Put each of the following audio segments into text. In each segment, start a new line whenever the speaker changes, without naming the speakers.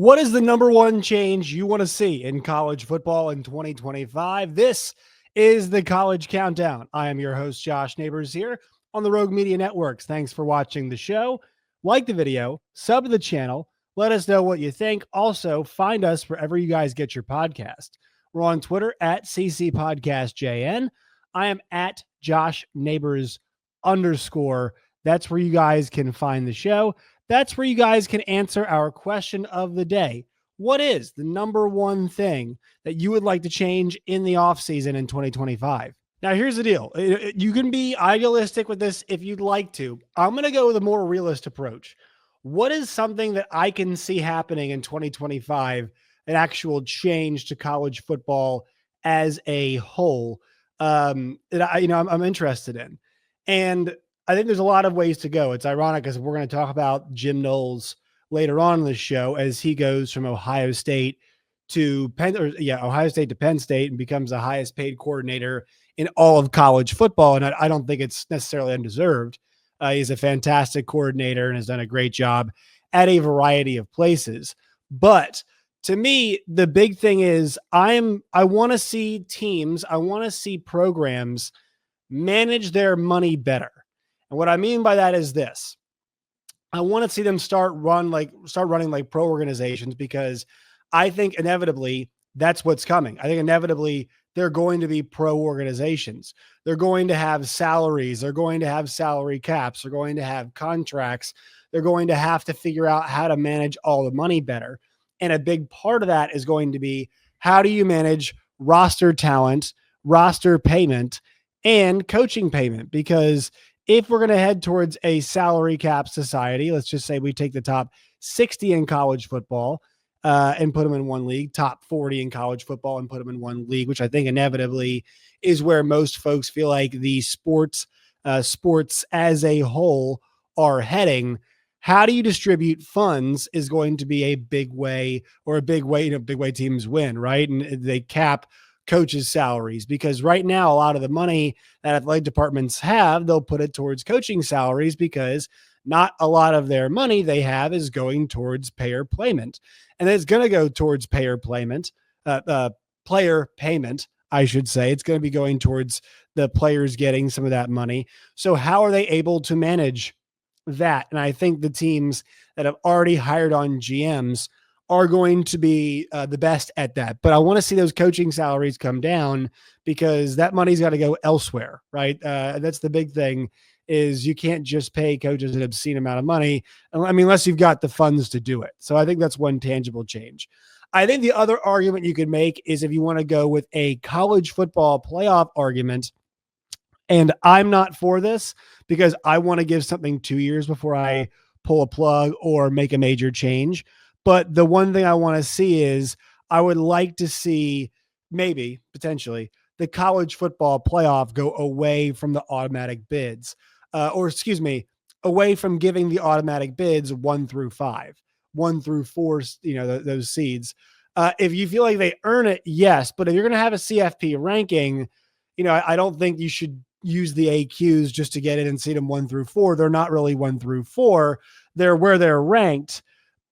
What is the number one change you want to see in college football in 2025? This is the College Countdown. I am your host, Josh Neighbors, here on the Rogue Media Networks. Thanks for watching the show. Like the video, sub to the channel. Let us know what you think. Also, find us wherever you guys get your podcast. We're on Twitter at CC Podcast JN. I am at Josh Neighbors _. That's where you guys can find the show. That's where you guys can answer our question of the day. What is the number one thing that you would like to change in the offseason in 2025? Now, here's the deal. You can be idealistic with this if you'd like to. I'm going to go with a more realist approach. What is something that I can see happening in 2025, an actual change to college football as a whole, that I'm interested in? And I think there's a lot of ways to go. It's ironic because we're going to talk about Jim Knowles later on in the show as he goes from Ohio State to Ohio State to Penn State and becomes the highest paid coordinator in all of college football. And I don't think it's necessarily undeserved. He's a fantastic coordinator and has done a great job at a variety of places. But to me, the big thing is I want to see teams, I want to see programs manage their money better. And what I mean by that is this. I want to see them start running like pro organizations, because I think inevitably that's what's coming. I think inevitably they're going to be pro organizations. They're going to have salaries. They're going to have salary caps. They're going to have contracts. They're going to have to figure out how to manage all the money better. And a big part of that is going to be, how do you manage roster talent, roster payment, and coaching payment? Because if we're going to head towards a salary cap society, let's just say we take the top 60 in college football and put them in one league, top 40 in college football and put them in one league, which I think inevitably is where most folks feel like the sports as a whole are heading. How do you distribute funds is going to be a big way teams win, right? And they cap coaches' salaries, because right now a lot of the money that athletic departments have, they'll put it towards coaching salaries, because not a lot of their money they have is going towards player payment. And it's going to go towards player payment, I should say. It's going to be going towards the players getting some of that money. So how are they able to manage that? And I think the teams that have already hired on GMs are going to be the best at that. But I want to see those coaching salaries come down, because that money's got to go elsewhere, right? That's the big thing, is you can't just pay coaches an obscene amount of money, unless you've got the funds to do it. So I think that's one tangible change. I think the other argument you could make is if you want to go with a college football playoff argument, and I'm not for this because I want to give something 2 years before I pull a plug or make a major change. But the one thing I want to see is, I would like to see maybe potentially the college football playoff go away from the automatic bids, away from giving the automatic bids 1 through 5, 1 through 4, those seeds. If you feel like they earn it, yes. But if you're going to have a CFP ranking, I don't think you should use the AQs just to get it and seed them 1 through 4. They're not really 1 through 4. They're where they're ranked.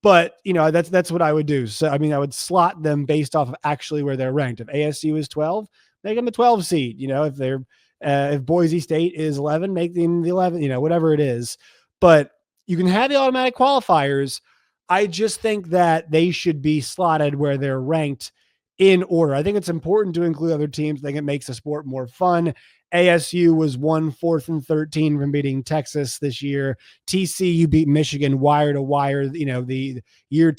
But, that's what I would do. So, I would slot them based off of actually where they're ranked. If ASU is 12, make them a 12 seed. If Boise State is 11, make them the 11, whatever it is. But you can have the automatic qualifiers. I just think that they should be slotted where they're ranked in order. I think it's important to include other teams. I think it makes the sport more fun. ASU was 4th and 13 from beating Texas this year. TCU beat Michigan wire to wire, the year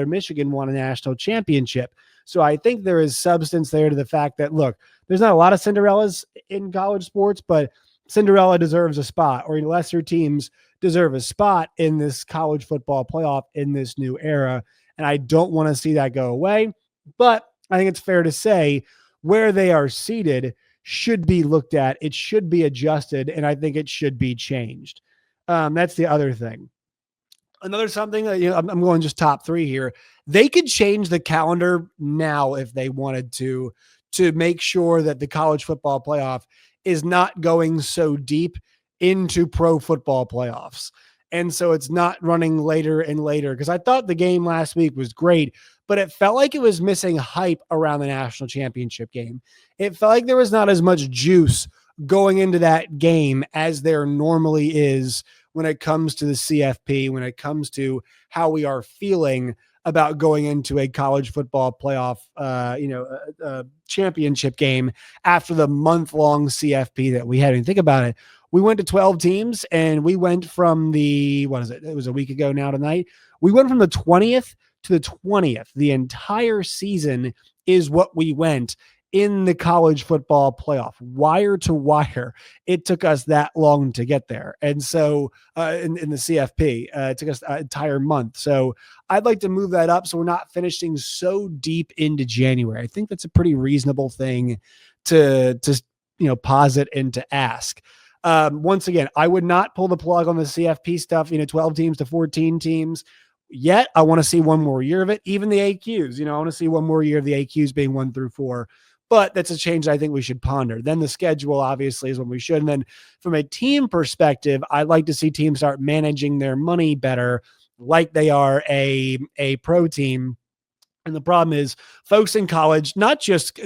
Michigan won a national championship. So I think there is substance there to the fact that, look, there's not a lot of Cinderellas in college sports, but Cinderella deserves a spot, or lesser teams deserve a spot in this college football playoff in this new era. And I don't want to see that go away. But I think it's fair to say where they are seated should be looked at. It should be adjusted, and I think it should be changed. That's the other thing. Another something that, I'm going just top 3 here. They could change the calendar now if they wanted to make sure that the college football playoff is not going so deep into pro football playoffs. And so it's not running later and later, because I thought the game last week was great, but it felt like it was missing hype around the national championship game. It felt like there was not as much juice going into that game as there normally is when it comes to the CFP, when it comes to how we are feeling about going into a college football playoff, championship game after the month-long CFP that we had. And think about it. We went to 12 teams, and we went from what is it? It was a week ago now tonight. We went from the 20th to the 20th. The entire season is what we went in the college football playoff, wire to wire. It took us that long to get there. And so in the CFP, it took us an entire month. So I'd like to move that up so we're not finishing so deep into January. I think that's a pretty reasonable thing to posit and to ask. Once again, I would not pull the plug on the CFP stuff, 12 teams to 14 teams. Yet I want to see one more year of it. Even the AQs, I want to see one more year of the AQs being 1 through 4. But that's a change I think we should ponder. Then the schedule obviously is when we should. And then from a team perspective, I'd like to see teams start managing their money better, like they are a pro team. And the problem is folks in college, not just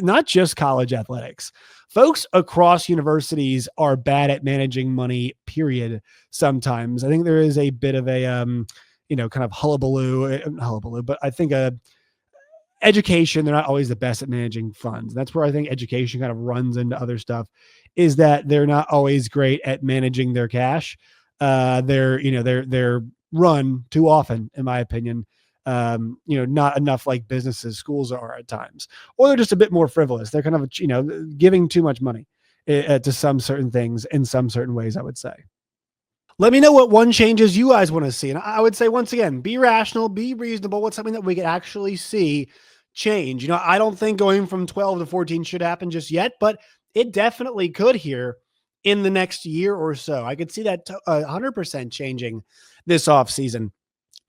college athletics, folks across universities are bad at managing money, period. Sometimes I think there is a bit of a, kind of hullabaloo, but I think education, they're not always the best at managing funds. That's where I think education kind of runs into other stuff, is that they're not always great at managing their cash. They're run too often, in my opinion. Not enough like businesses, schools are at times, or they're just a bit more frivolous. They're kind of, giving too much money to some certain things in some certain ways, I would say. Let me know what one changes you guys want to see. And I would say, once again, be rational, be reasonable. What's something that we could actually see change? I don't think going from 12 to 14 should happen just yet, but it definitely could here in the next year or so. I could see that 100% changing this offseason.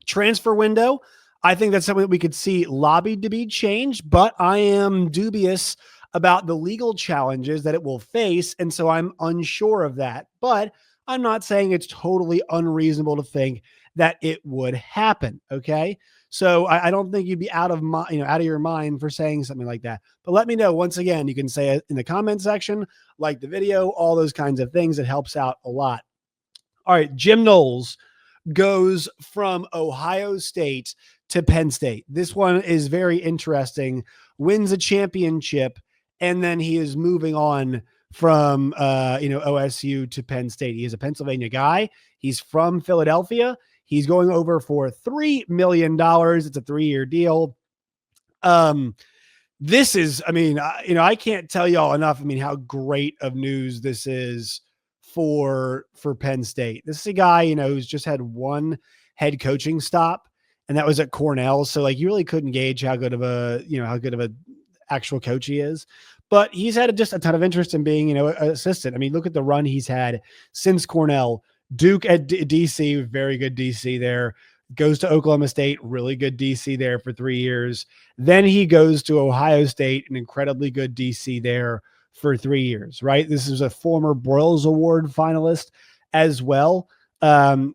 Transfer window, I think that's something that we could see lobbied to be changed, but I am dubious about the legal challenges that it will face. And so I'm unsure of that. But I'm not saying it's totally unreasonable to think that it would happen. Okay. So I don't think you'd be out of your mind for saying something like that. But let me know. Once again, you can say it in the comment section, like the video, all those kinds of things. It helps out a lot. All right. Jim Knowles goes from Ohio State to Penn State. This one is very interesting. Wins a championship, and then he is moving on from OSU to Penn State. He is a Pennsylvania guy. He's from Philadelphia. He's going over for $3 million. It's a 3-year deal. This is, I can't tell y'all enough. How great of news this is for Penn State. This is a guy, who's just had one head coaching stop, and that was at Cornell. So you really couldn't gauge how good of a actual coach he is. But he's had just a ton of interest in being, an assistant. Look at the run he's had since Cornell. Duke at DC, very good DC there. Goes to Oklahoma State, really good DC there for 3 years. Then he goes to Ohio State, an incredibly good DC there for 3 years, right? This is a former Broyles Award finalist as well. And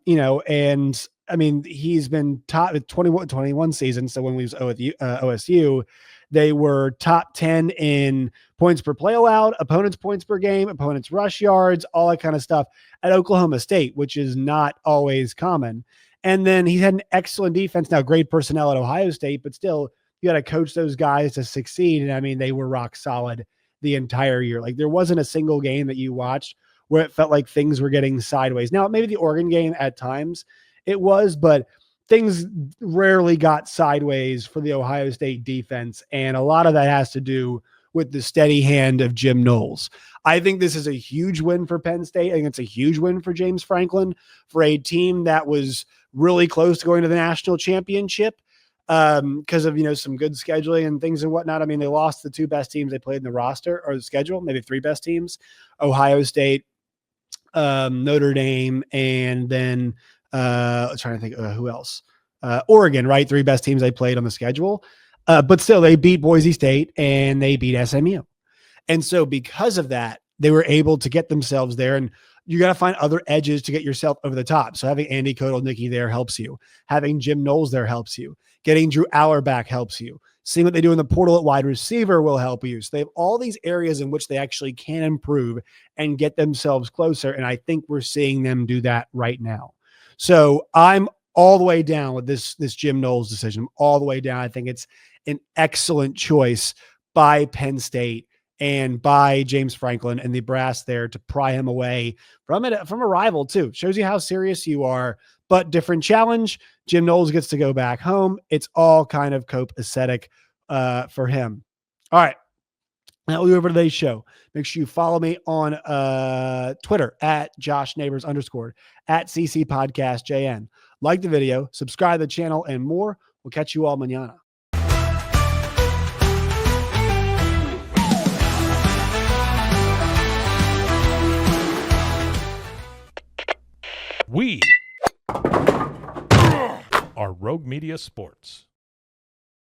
he's been top 21 season. So when we was OSU, they were top 10 in points per play allowed, opponents' points per game, opponents' rush yards, all that kind of stuff at Oklahoma State, which is not always common. And then he's had an excellent defense. Now, great personnel at Ohio State, but still, you got to coach those guys to succeed. And they were rock solid the entire year. There wasn't a single game that you watched where it felt like things were getting sideways. Now, maybe the Oregon game at times it was, but things rarely got sideways for the Ohio State defense. And a lot of that has to do with the steady hand of Jim Knowles. I think this is a huge win for Penn State. I think it's a huge win for James Franklin, for a team that was really close to going to the national championship because of, some good scheduling and things and whatnot. They lost the 2 best teams they played in the roster or the schedule, maybe 3 best teams, Ohio State, Notre Dame, and then I'm trying to think who else, Oregon, right? 3 best teams they played on the schedule. But still, they beat Boise State and they beat SMU. And so because of that, they were able to get themselves there. And you got to find other edges to get yourself over the top. So having Andy Kotelnicki there helps you. Having Jim Knowles there helps you. Getting Drew Aller back helps you. Seeing what they do in the portal at wide receiver will help you. So they have all these areas in which they actually can improve and get themselves closer. And I think we're seeing them do that right now. So I'm all the way down with this Jim Knowles decision. I'm all the way down. I think it's an excellent choice by Penn State and by James Franklin and the brass there to pry him away from a rival too. Shows you how serious you are, but different challenge. Jim Knowles gets to go back home. It's all kind of copacetic for him. All right. Now we'll go over today's show. Make sure you follow me on Twitter at @JoshNeighbors_ at CC Podcast JN. Like the video, subscribe to the channel, and more. We'll catch you all mañana.
We are Rogue Media Sports.